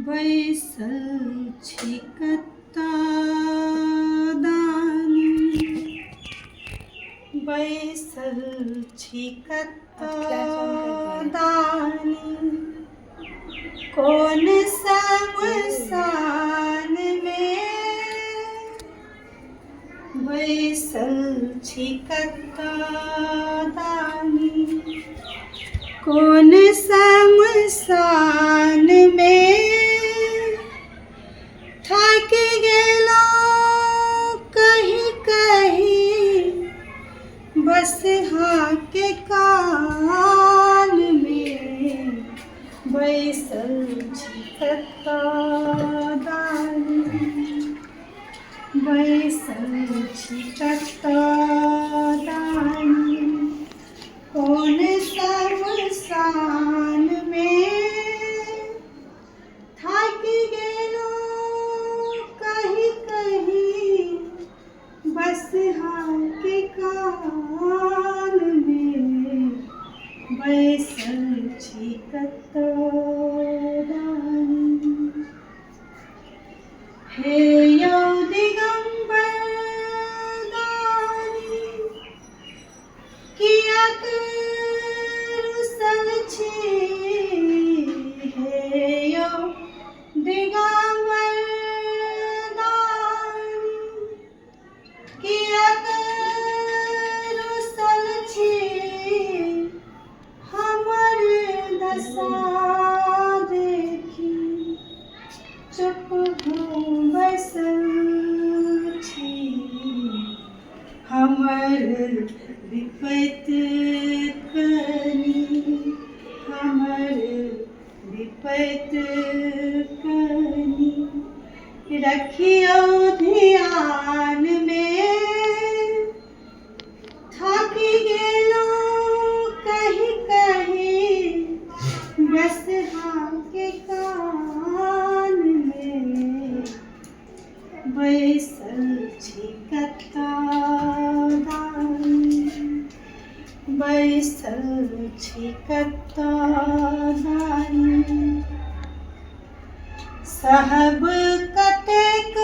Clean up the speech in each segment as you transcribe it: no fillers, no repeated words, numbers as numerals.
बैसल छी कतऽ दानी, बैसल छी कतऽ दानी, कोन शमशान में बैसल छी कतऽ दानी, कोन शमशान में थक गेलौं कहीं कहीं बस हाँ के कान में बैसल छी कतऽ दानी, बैसल छी कतऽ दानी, कोन शमशान में थक गेलौं कहीं कहीं बस हाँ के कान में बैसल छी कतऽ दानी। हे यौ दिगंबर दानी, कियाक रुसल छी, हे यौ दिगंबर दानी, कियाक रुसल छी, हमर दशा देखी चुप बैसल छी, हमर विपैत कनी, हमर विपैत कनी, रखियौ ध्यान में थक गेलौं कहीं कहीं बस हाँ के कान में बैसल छी कतऽ दानी, बैसल छी कतऽ दानी, सहब कतेक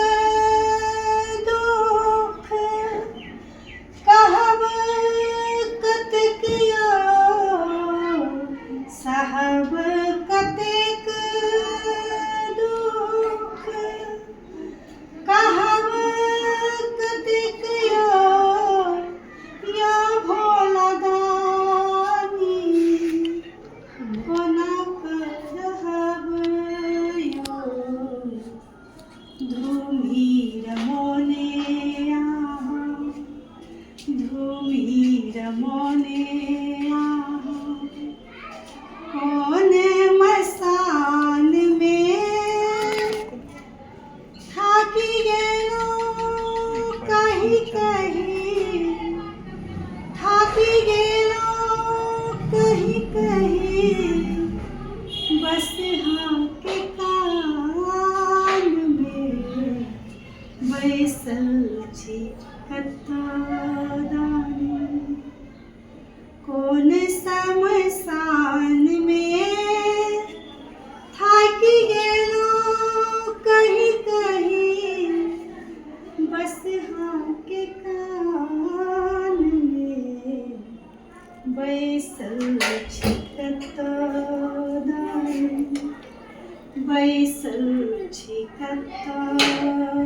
दुख कहब कतेक यौ, सहब कतेक दुख कहब कतेक यौ, यौ भोला दानी, कोना कऽ रहब यौ, धूमिर मोने अहाँ, धूमिर मोने अहाँ, कोन मसान में थक गेलौं कहीं कहीं, थक गेलौं कहीं कहीं बस हाँ के कान में बैसल छी कतऽ दानी, कोन शमशान में थक गेलौं कहीं कहीं बस हाँ के कान में बैसल छी कतऽ दानी, बैसल छी कतऽ